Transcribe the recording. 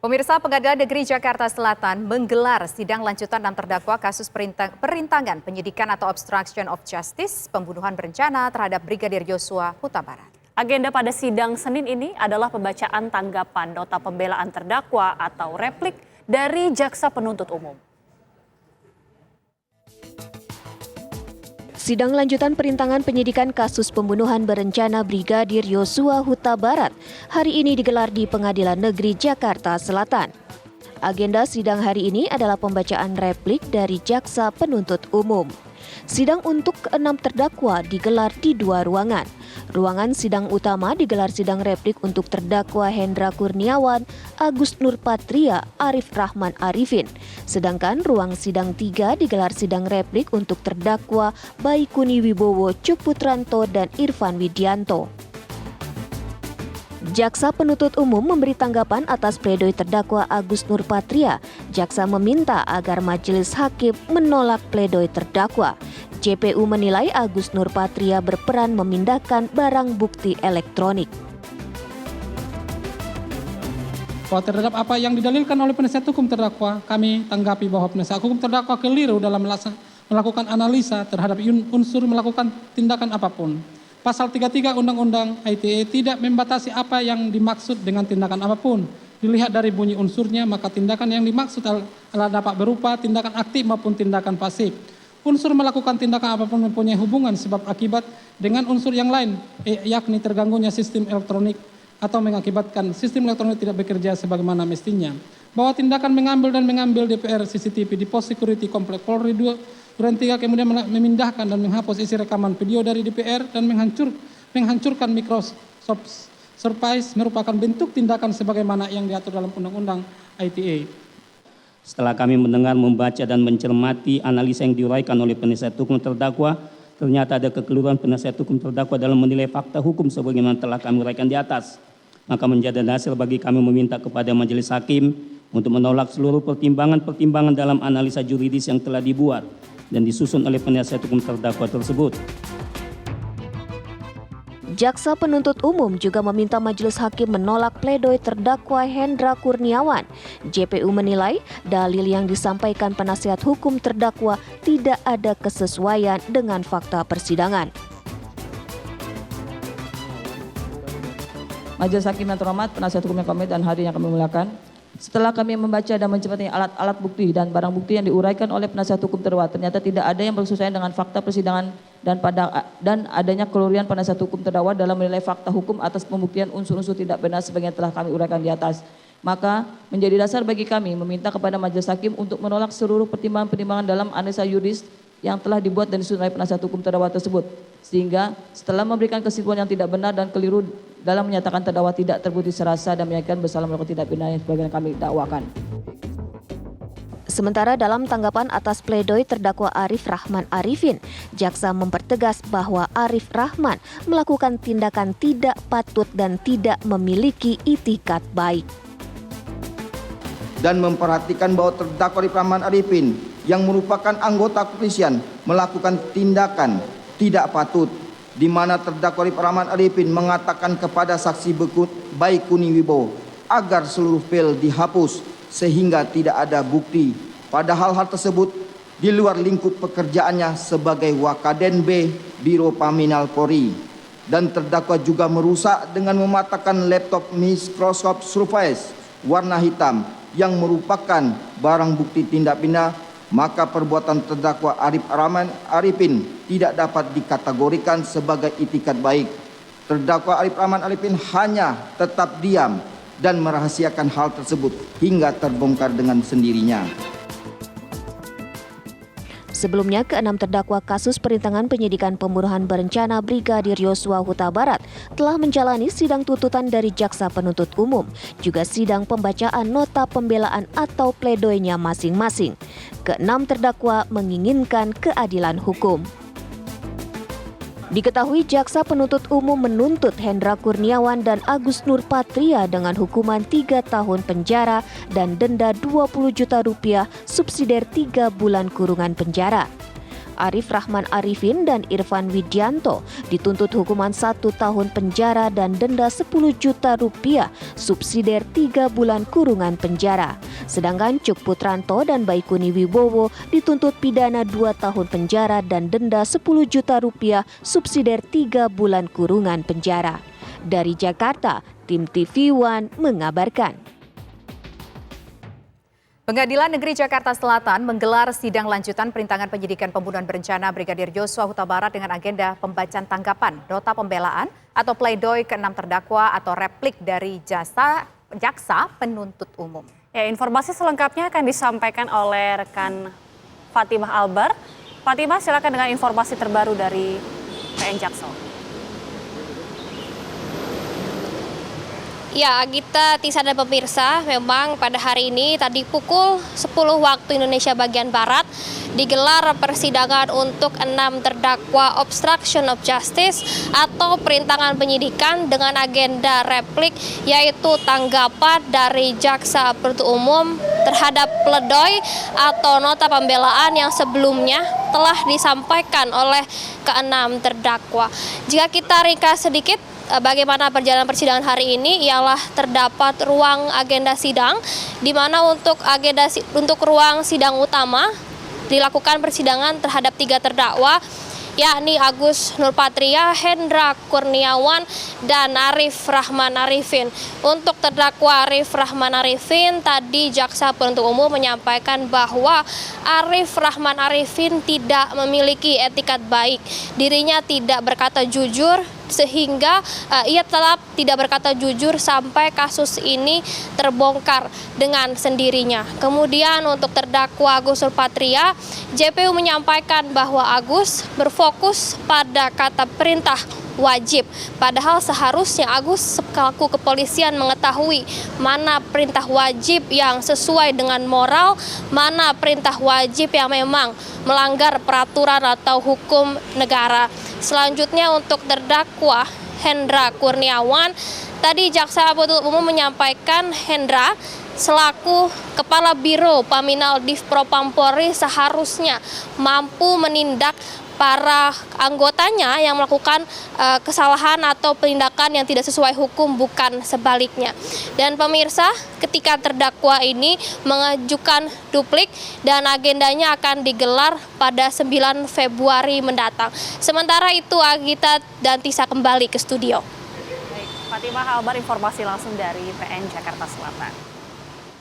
Pemirsa, Pengadilan Negeri Jakarta Selatan menggelar sidang lanjutan 6 terdakwa kasus perintangan penyidikan atau obstruction of justice pembunuhan berencana terhadap Brigadir Yosua Huta Barat. Agenda pada sidang Senin ini adalah pembacaan tanggapan nota pembelaan terdakwa atau replik dari jaksa penuntut umum. Sidang lanjutan perintangan penyidikan kasus pembunuhan berencana Brigadir Yosua Huta Barat hari ini digelar di Pengadilan Negeri Jakarta Selatan. Agenda sidang hari ini adalah pembacaan replik dari jaksa penuntut umum. Sidang untuk ke-6 terdakwa digelar di 2 ruangan. Ruangan sidang utama digelar sidang replik untuk terdakwa Hendra Kurniawan, Agus Nurpatria, Arif Rahman Arifin. Sedangkan ruang sidang 3 digelar sidang replik untuk terdakwa Baikuni Wibowo Cukputranto dan Irfan Widianto. Jaksa penuntut umum memberi tanggapan atas pledoi terdakwa Agus Nurpatria. Jaksa meminta agar majelis hakim menolak pledoi terdakwa. JPU menilai Agus Nurpatria berperan memindahkan barang bukti elektronik. Bahwa terhadap apa yang didalilkan oleh penasihat hukum terdakwa, kami tanggapi bahwa penasihat hukum terdakwa keliru dalam melakukan analisa terhadap unsur melakukan tindakan apapun. Pasal 33 Undang-Undang ITE tidak membatasi apa yang dimaksud dengan tindakan apapun. Dilihat dari bunyi unsurnya, maka tindakan yang dimaksud adalah dapat berupa tindakan aktif maupun tindakan pasif. Unsur melakukan tindakan apapun mempunyai hubungan sebab akibat dengan unsur yang lain, yakni terganggunya sistem elektronik atau mengakibatkan sistem elektronik tidak bekerja sebagaimana mestinya. Bahwa tindakan mengambil DPR CCTV di pos security komplek Polri Duren 3 kemudian memindahkan dan menghapus isi rekaman video dari DPR dan menghancurkan Microsoft Surface merupakan bentuk tindakan sebagaimana yang diatur dalam Undang-Undang ITE. Setelah kami mendengar, membaca, dan mencermati analisa yang diuraikan oleh penasihat hukum terdakwa, ternyata ada kekeliruan penasihat hukum terdakwa dalam menilai fakta hukum sebagaimana telah kami uraikan di atas. Maka menjadi dasar bagi kami meminta kepada majelis hakim untuk menolak seluruh pertimbangan dalam analisa juridis yang telah dibuat dan disusun oleh penasihat hukum terdakwa tersebut. Jaksa penuntut umum juga meminta majelis hakim menolak pledoi terdakwa Hendra Kurniawan. JPU menilai dalil yang disampaikan penasihat hukum terdakwa tidak ada kesesuaian dengan fakta persidangan. Majelis Hakim yang terhormat, penasihat hukum yang kami dan hadirin yang kami muliakan. Setelah kami membaca dan mencermati alat-alat bukti dan barang bukti yang diuraikan oleh penasihat hukum terdakwa, ternyata tidak ada yang bersesuaian dengan fakta persidangan dan adanya kelurian penasihat hukum terdakwa dalam menilai fakta hukum atas pembuktian unsur-unsur tidak benar sebagaimana telah kami uraikan di atas. Maka menjadi dasar bagi kami meminta kepada majelis hakim untuk menolak seluruh pertimbangan-pertimbangan dalam analisa yuridis yang telah dibuat dan disusun oleh penasihat hukum terdakwa tersebut. Sehingga setelah memberikan kesimpulan yang tidak benar dan keliru dalam menyatakan terdakwa tidak terbukti serasa dan menyatakan bersalah melakukan tindak pidana yang sebagaimana kami dakwakan. Sementara dalam tanggapan atas pledoi terdakwa Arif Rahman Arifin, jaksa mempertegas bahwa Arif Rahman melakukan tindakan tidak patut dan tidak memiliki itikat baik. Dan memperhatikan bahwa terdakwa Arif Rahman Arifin yang merupakan anggota kepolisian melakukan tindakan tidak patut, di mana terdakwa Arif Rahman Arifin mengatakan kepada saksi Baikuni Wibowo agar seluruh file dihapus sehingga tidak ada bukti. Padahal hal tersebut di luar lingkup pekerjaannya sebagai Wakaden B Biro Paminal Polri. Dan terdakwa juga merusak dengan mematahkan laptop Microsoft Surface warna hitam yang merupakan barang bukti tindak pidana. Maka perbuatan terdakwa Arif Rahman Arifin tidak dapat dikategorikan sebagai itikat baik. Terdakwa Arif Rahman Arifin hanya tetap diam dan merahasiakan hal tersebut hingga terbongkar dengan sendirinya. Sebelumnya, ke-6 terdakwa kasus perintangan penyidikan pembunuhan berencana Brigadir Yosua Huta Barat telah menjalani sidang tuntutan dari jaksa penuntut umum, juga sidang pembacaan nota pembelaan atau pledoinya masing-masing. Ke-6 terdakwa menginginkan keadilan hukum. Diketahui jaksa penuntut umum menuntut Hendra Kurniawan dan Agus Nurpatria dengan hukuman 3 tahun penjara dan denda 20 juta rupiah subsidiar 3 bulan kurungan penjara. Arif Rahman Arifin dan Irfan Widianto dituntut hukuman 1 tahun penjara dan denda 10 juta rupiah, subsidiar 3 bulan kurungan penjara. Sedangkan Cuk Putranto dan Baikuni Wibowo dituntut pidana 2 tahun penjara dan denda 10 juta rupiah, subsidiar 3 bulan kurungan penjara. Dari Jakarta, tim TV One mengabarkan. Pengadilan Negeri Jakarta Selatan menggelar sidang lanjutan perintangan penyidikan pembunuhan berencana Brigadir Yosua Huta Barat dengan agenda pembacaan tanggapan, nota pembelaan atau pledoi ke-6 terdakwa atau replik dari jaksa penuntut umum. Ya, informasi selengkapnya akan disampaikan oleh rekan Fatimah Albar. Fatimah, silakan dengan informasi terbaru dari PN Jaksel. Ya, Agita, Tisa dan pemirsa, memang pada hari ini tadi pukul 10 waktu Indonesia bagian Barat digelar persidangan untuk 6 terdakwa obstruction of justice atau perintangan penyidikan dengan agenda replik, yaitu tanggapan dari jaksa penuntut umum terhadap pledoi atau nota pembelaan yang sebelumnya telah disampaikan oleh ke-6 terdakwa. Jika kita ringkas sedikit bagaimana perjalanan persidangan hari ini, ialah terdapat ruang agenda sidang di mana untuk ruang sidang utama dilakukan persidangan terhadap 3 terdakwa, yakni Agus Nurpatria, Hendra Kurniawan, dan Arif Rahman Arifin. Untuk terdakwa Arif Rahman Arifin, tadi jaksa penuntut umum menyampaikan bahwa Arif Rahman Arifin tidak memiliki etikat baik, dirinya tidak berkata jujur, sehingga ia tetap tidak berkata jujur sampai kasus ini terbongkar dengan sendirinya. Kemudian untuk terdakwa Agus Nurpatria, JPU menyampaikan bahwa Agus berfokus pada kata perintah wajib. Padahal seharusnya Agus selaku kepolisian mengetahui mana perintah wajib yang sesuai dengan moral, mana perintah wajib yang memang melanggar peraturan atau hukum negara. Selanjutnya untuk terdakwa Hendra Kurniawan, tadi jaksa penuntut umum menyampaikan Hendra selaku Kepala Biro Paminal Div Propam Polri seharusnya mampu menindak para anggotanya yang melakukan kesalahan atau penindakan yang tidak sesuai hukum, bukan sebaliknya. Dan pemirsa, ketika terdakwa ini mengajukan duplik dan agendanya akan digelar pada 9 Februari mendatang. Sementara itu, Agita dan Tisa kembali ke studio. Baik, Fatimah Albar, informasi langsung dari PN Jakarta Selatan.